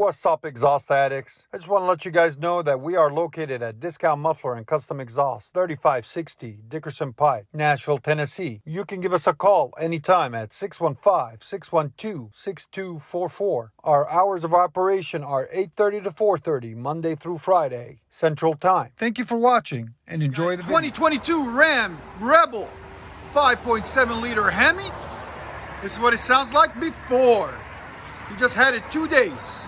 What's up, exhaust addicts? I just want to let you guys know that we are located at Discount Muffler and Custom Exhaust, 3560 Dickerson Pike, Nashville, Tennessee. You can give us a call anytime at 615-612-6244. Our hours of operation are 8:30 to 4:30, Monday through Friday, Central Time. Thank you for watching and enjoy the video. 2022 Ram Rebel 5.7 liter Hemi. This is what it sounds like before. We just had it 2 days.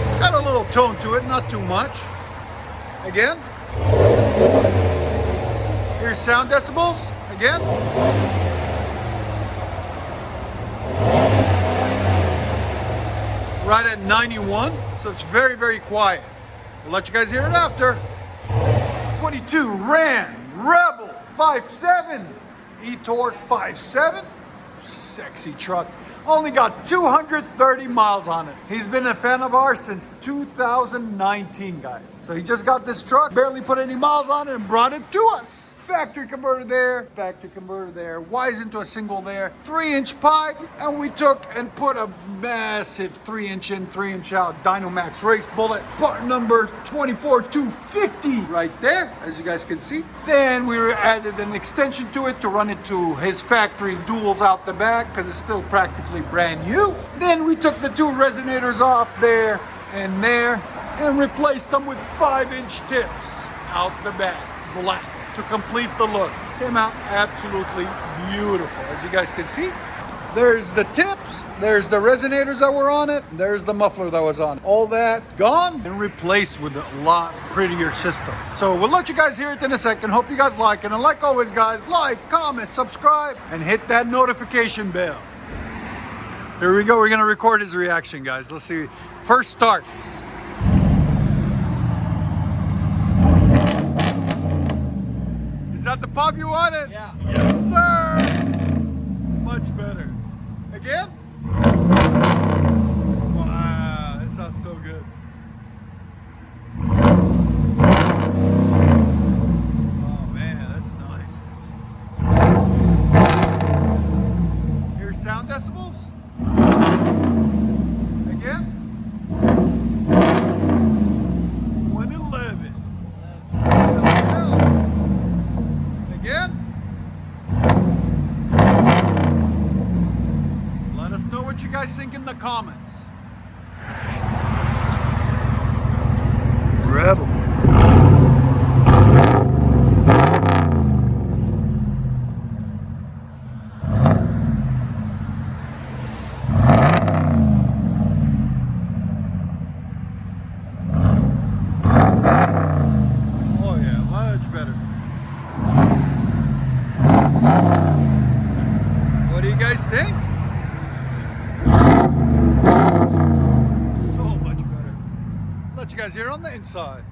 It's got a little tone to it, not too much. Again. Here's sound decibels. Again. Right at 91, so it's very, very quiet. We'll let you guys hear it after. 22 Ram Rebel 5.7 E-Torque 5.7. Sexy truck. Only got 230 miles on it. He's been a fan of ours since 2019, guys. So he just got this truck, barely put any miles on it, and brought it to us. Factory converter there, wise into a single there, 3-inch pipe, and we took and put a massive 3-inch in, 3-inch out DYNOMAX race bullet, part number 24250 right there, as you guys can see. Then we added an extension to it to run it to his factory duals out the back, because it's still practically brand new. Then we took the 2 resonators off there and replaced them with 5-inch tips out the back, black, to complete the look. Came out absolutely beautiful, as you guys can see. There's the tips, there's the resonators that were on it, there's the muffler that was on it. All that gone and replaced with a lot prettier system. So we'll let you guys hear it in a second. Hope you guys like it. And like always, guys, like, comment, subscribe, and hit that notification bell. Here we go. We're gonna record his reaction, guys. Let's see. First start. Is that the pop you wanted? Yeah. Yes, sir. Much better. Again? Wow, that sounds so good. Oh man, that's nice. Here's sound decibels. Again? 111. Again? Let us know what you guys think in the comments. Rebel. Oh yeah, much better. What do you guys think? So much better. Let you guys hear on the inside.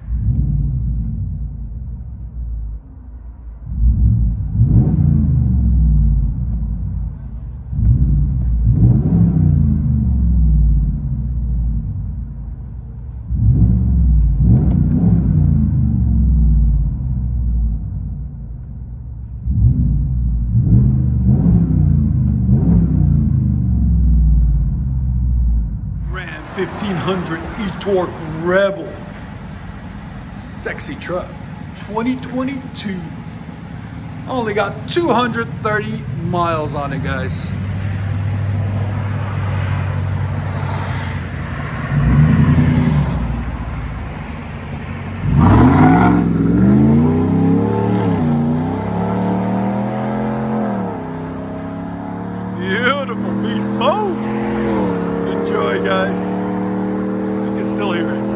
Ram 1500 E-Torque Rebel. Sexy truck. 2022. Only got 230 miles on it, guys. Beautiful beast mode. Enjoy, guys. You can still hear it.